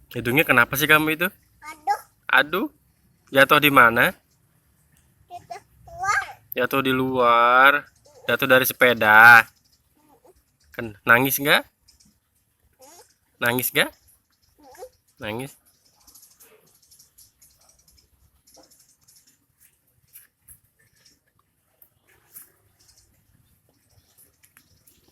Hidungnya kenapa sih kamu itu? Aduh, Aduh, jatuh di mana? kita keluar. Jatuh di luar. Jatuh dari sepeda. Nangis nggak? Nangis nggak? Nangis.